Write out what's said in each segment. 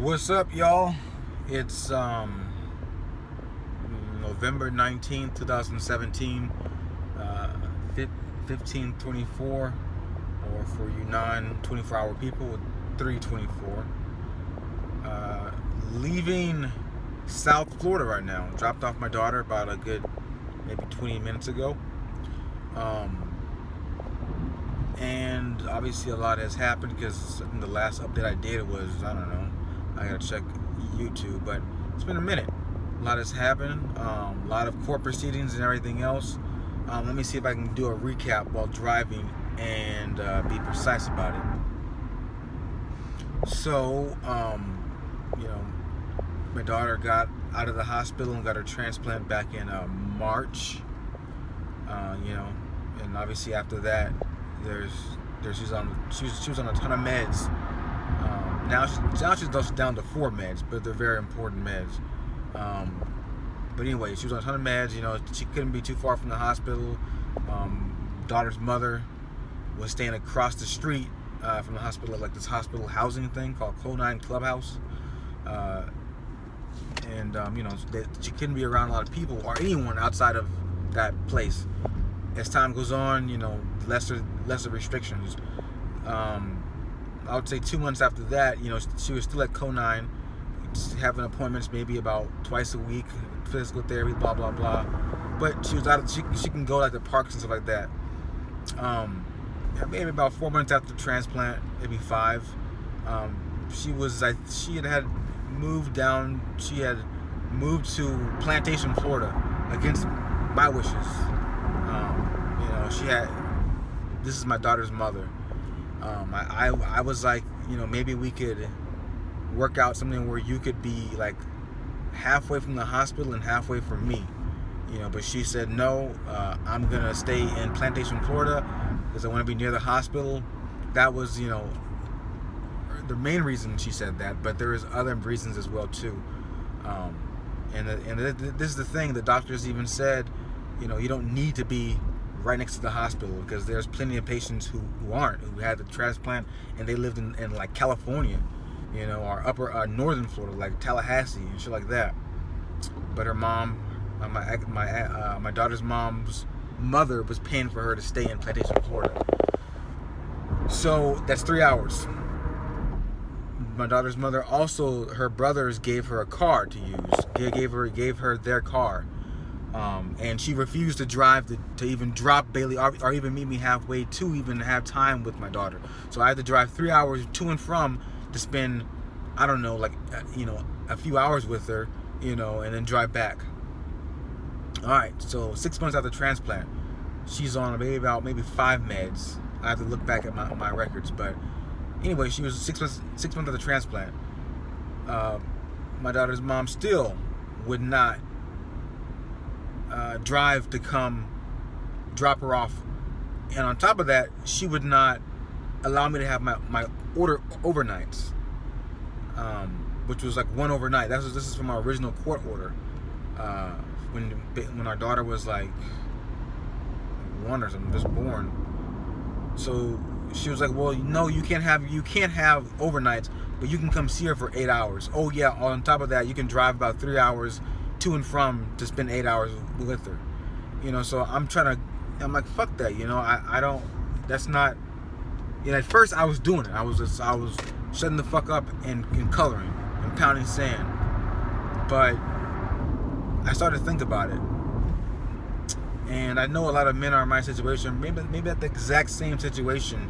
What's up, y'all? It's November 19th, 2017, 15:24, or for you non-24-hour people, 3:24. Leaving South Florida right now. Dropped off my daughter about a good maybe 20 minutes ago. And obviously a lot has happened because the last update I did was, I don't know, I gotta check YouTube, but it's been a minute. A lot has happened, a lot of court proceedings and everything else. Let me see if I can do a recap while driving and be precise about it. So, you know, my daughter got out of the hospital and got her transplant back in March. You know, and obviously after that, she was on a ton of meds. Now she's down to 4 meds, but they're very important meds. But anyway, she was on a ton of meds. You know, she couldn't be too far from the hospital. Daughter's mother was staying across the street from the hospital, like this hospital housing thing called C9 Clubhouse. And you know, she couldn't be around a lot of people or anyone outside of that place. As time goes on, you know, lesser restrictions. I would say 2 months after that, you know, she was still at C9, having appointments maybe about twice a week, physical therapy, blah blah blah. But she was out. She can go like the parks and stuff like that. Maybe about 4 months after the transplant, maybe 5. She had moved down. She had moved to Plantation, Florida, against my wishes. You know, this is my daughter's mother. I was like, you know, maybe we could work out something where you could be like halfway from the hospital and halfway from me, you know. But she said no. I'm gonna stay in Plantation, Florida, because I want to be near the hospital. That was, you know, the main reason she said that. But there is other reasons as well too. And this is the thing. The doctors even said, you know, you don't need to be right next to the hospital, because there's plenty of patients who had the transplant and they lived in like California, you know, or upper northern Florida, like Tallahassee and shit like that. But her mom, my daughter's mom's mother, was paying for her to stay in Plantation, Florida. So that's 3 hours. My daughter's mother also, her brothers gave her a car to use. They gave her their car. And she refused to drive to even drop Bailey or even meet me halfway to even have time with my daughter. So I had to drive 3 hours to and from to spend, I don't know, like, you know, a few hours with her, you know, and then drive back. All right, so 6 months after transplant, she's on maybe 5 meds. I have to look back at my records, but anyway, she was 6 months after the transplant. My daughter's mom still would not drive to come drop her off, and on top of that, she would not allow me to have my order overnights, which was like 1 overnight. This is from our original court order, when our daughter was like 1 or something, just born. So she was like, well, no, you can't have overnights, but you can come see her for 8 hours. Oh yeah, on top of that, you can drive about 3 hours to and from to spend 8 hours with her, you know. So I'm like, fuck that, you know. I don't, that's not, you know. At first I was doing it. I was shutting the fuck up and coloring and pounding sand. But I started to think about it, and I know a lot of men are in my situation, maybe at the exact same situation,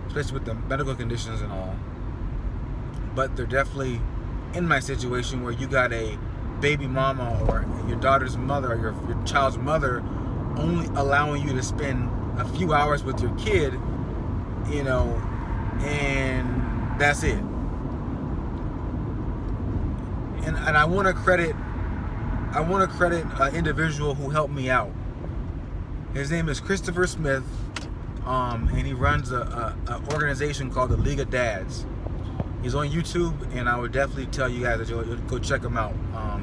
especially with the medical conditions and all. But they're definitely in my situation where you got a baby mama or your daughter's mother or your child's mother only allowing you to spend a few hours with your kid, you know, and that's it. And I want to credit an individual who helped me out. His name is Christopher Smith, and he runs a organization called the League of Dads. He's on YouTube, and I would definitely tell you guys to go check him out.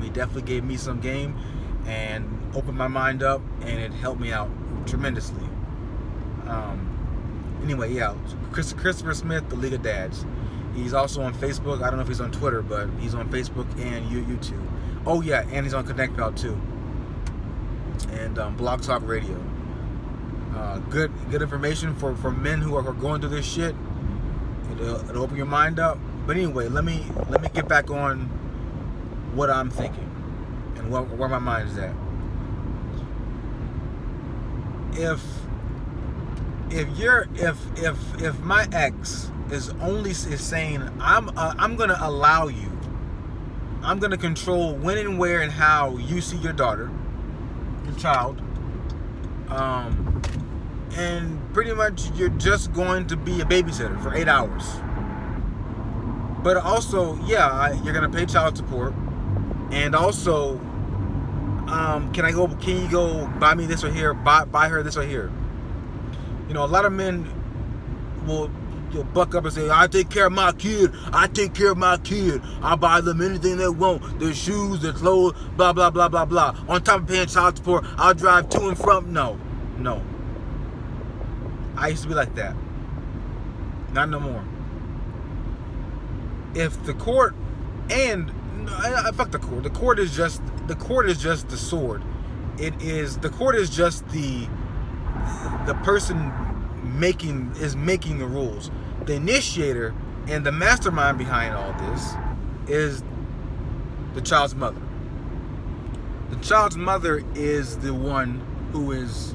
He definitely gave me some game and opened my mind up, and it helped me out tremendously. Anyway, yeah, Christopher Smith, the League of Dads. He's also on Facebook. I don't know if he's on Twitter, but he's on Facebook and YouTube. Oh yeah, and he's on ConnectPal too. And Blog Talk Radio. Good information for men who are going through this shit. It'll open your mind up. But anyway, let me get back on what I'm thinking and where my mind is at. If my ex is saying I'm gonna allow you, I'm gonna control when and where and how you see your daughter, your child, and pretty much you're just going to be a babysitter for 8 hours. But also, yeah, you're gonna pay child support, and also, can you go buy me this or here, buy her this or here? You know, a lot of men will buck up and say, I take care of my kid. I take care of my kid. I buy them anything they want. Their shoes, their clothes, blah, blah, blah, blah, blah. On top of paying child support, I'll drive to and from. No. I used to be like that. Not no more. If the court, and fuck the court. The court is just the sword. The court is just the person making the rules. The initiator and the mastermind behind all this is the child's mother. The child's mother is the one who is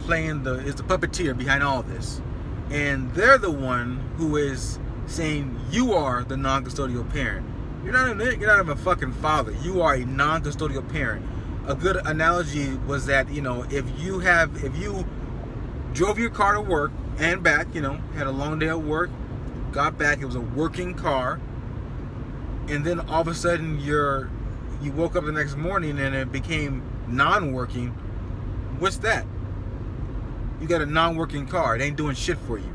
is the puppeteer behind all this. And they're the one who is saying you are the non-custodial parent. You're not even a fucking father. You are a non-custodial parent. A good analogy was that, you know, if you drove your car to work and back, you know, had a long day at work, got back, it was a working car, and then all of a sudden you woke up the next morning and it became non-working, what's that? You got a non-working car. It ain't doing shit for you.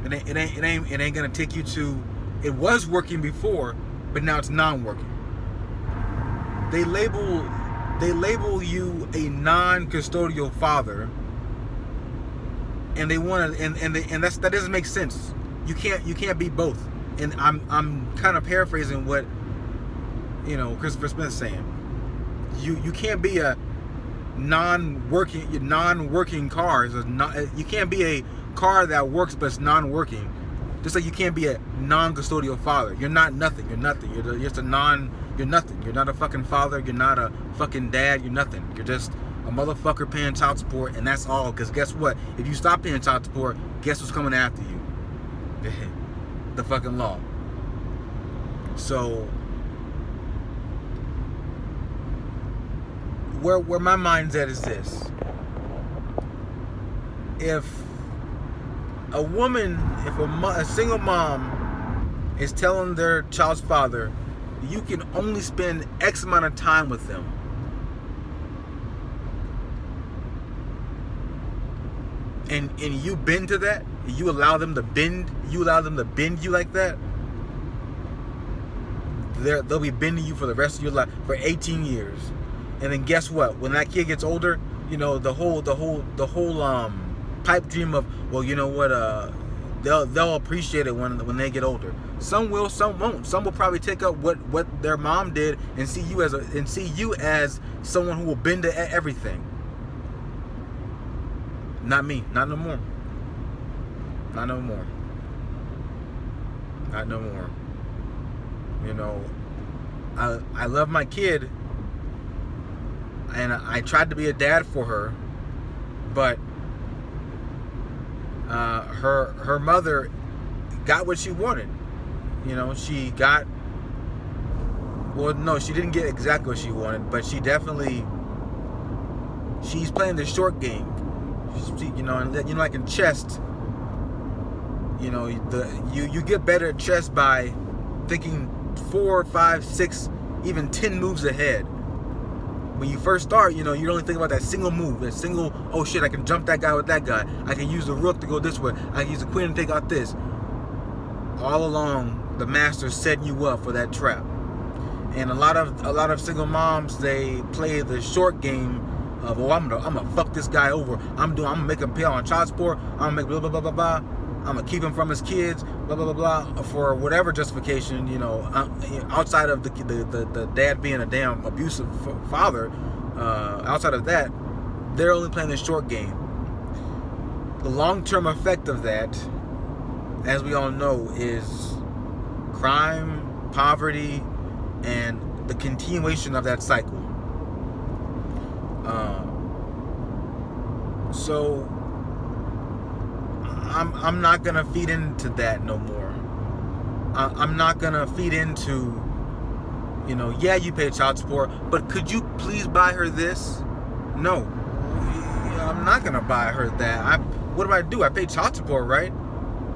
It ain't gonna take you to. It was working before, but now it's non-working. They label you a non-custodial father, and they want to, and that doesn't make sense. You can't be both. And I'm kind of paraphrasing what, you know, Christopher Smith is saying. You can't be a non-working car. You can't be a car that works but it's non-working. Just like you can't be a non-custodial father. You're not nothing. You're nothing. You're just a You're nothing. You're not a fucking father. You're not a fucking dad. You're nothing. You're just a motherfucker paying child support, and that's all. Because guess what? If you stop paying child support, guess what's coming after you? The fucking law. So where my mind's at is this: if a woman, a single mom is telling their child's father, you can only spend X amount of time with them, and you bend to that, you allow them to bend you like that, they'll be bending you for the rest of your life, for 18 years. And then guess what? When that kid gets older, you know, the whole pipe dream of, well, you know what, they'll appreciate it when they get older. Some will, some won't. Some will probably take up what their mom did and see you as someone who will bend to everything. Not me. Not no more. Not no more. Not no more. You know, I love my kid, and I tried to be a dad for her, but her mother got what she wanted. You know, she didn't get exactly what she wanted, but she's playing the short game. You know, and you know, like in chess, you know, you get better at chess by thinking 4, 5, 6, even 10 moves ahead. When you first start, you know, you only think about that single move, oh shit, I can jump that guy with that guy. I can use the rook to go this way. I can use the queen to take out this. All along, the master's setting you up for that trap. And a lot of single moms, they play the short game of, oh, I'm gonna fuck this guy over. I'm gonna make him pay on child support. I'm gonna make blah blah blah blah blah. I'm gonna keep him from his kids, blah blah blah blah, for whatever justification, you know, outside of the dad being a damn abusive father. Outside of that, they're only playing the short game. The long-term effect of that, as we all know, is crime, poverty, and the continuation of that cycle. So I'm not gonna feed into that no more. I'm not gonna feed into, you know, yeah, you pay child support, but could you please buy her this? No, I'm not gonna buy her that. What do? I pay child support, right?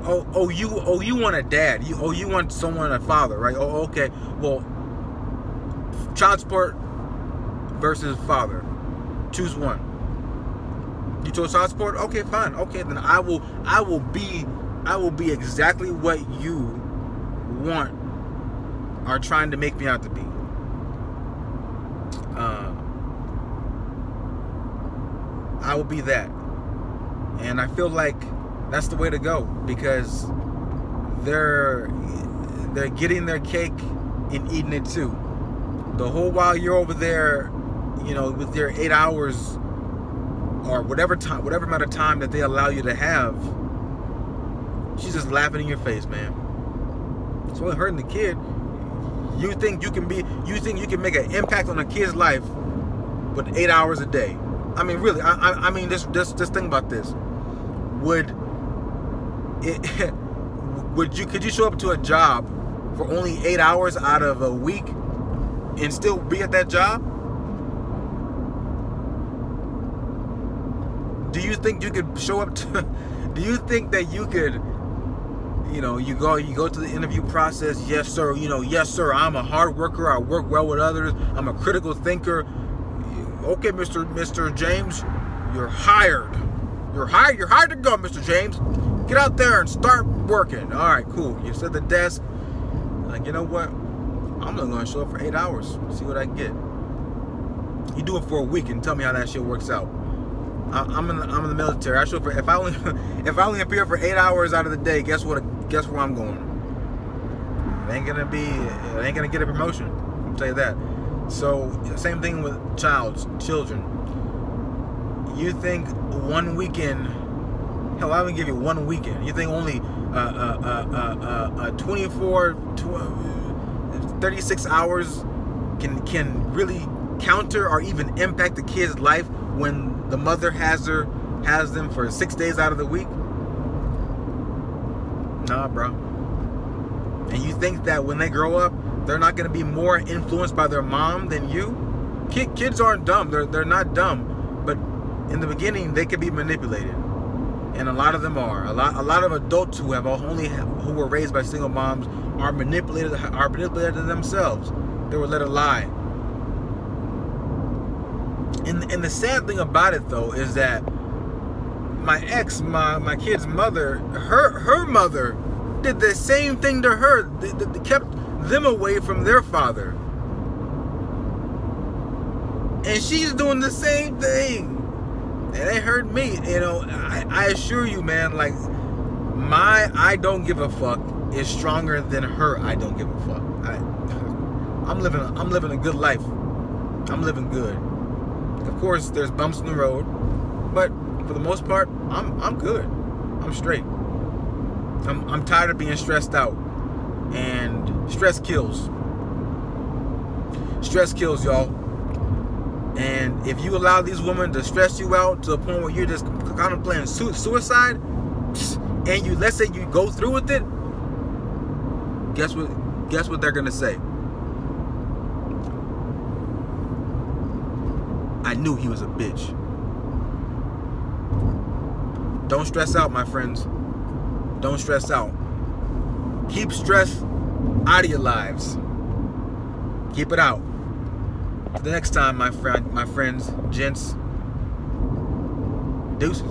You want a dad? You want someone, a father, right? Oh, okay. Well, child support versus father. Choose one. You chose child support? Okay, fine. Okay, then I will be exactly what you want, are trying to make me out to be. I will be that. And I feel like that's the way to go, because they're getting their cake and eating it too. The whole while you're over there, you know, with your 8 hours or whatever amount of time that they allow you to have, she's just laughing in your face, man. It's only hurting the kid. You think you can make an impact on a kid's life with 8 hours a day? I mean, really, I mean, just think about this. Could you show up to a job for only 8 hours out of a week and still be at that job? Do you think you could show up to? Do you think that you could? You know, you go to the interview process. Yes, sir. You know, yes, sir. I'm a hard worker. I work well with others. I'm a critical thinker. Okay, Mr. James, you're hired. You're hired to go, Mr. James. Get out there and start working. All right, cool. You sit at the desk. Like, you know what? I'm not going to show up for 8 hours. See what I can get. You do it for a week and tell me how that shit works out. I'm in the military. I show up for, if I only appear for 8 hours out of the day, guess where I'm going? It ain't gonna get a promotion. I'll tell you that. So same thing with children. You think one weekend? Hell, I would give you one weekend. You think only 36 hours can really counter or even impact the kid's life when the mother has them for 6 days out of the week? Nah, bro. And you think that when they grow up, they're not going to be more influenced by their mom than you? Kids aren't dumb. They're not dumb. But in the beginning, they can be manipulated. And a lot of them are. A lot of adults who were raised by single moms are manipulated themselves. They were let a lie. And the sad thing about it, though, is that my ex, my kid's mother, her mother did the same thing to her. They kept them away from their father. And she's doing the same thing. And it hurt me. You know, I assure you, man, like, my I don't give a fuck is stronger than her I don't give a fuck. I'm living a good life. I'm living good. Of course, there's bumps in the road, but for the most part, I'm good. I'm straight. I'm tired of being stressed out, and stress kills. Stress kills, y'all. And if you allow these women to stress you out to a point where you're just contemplating suicide, and let's say you go through with it, guess what they're gonna say? I knew he was a bitch. Don't stress out, my friends. Don't stress out. Keep stress out of your lives. Keep it out. The next time, my friends, gents, deuces.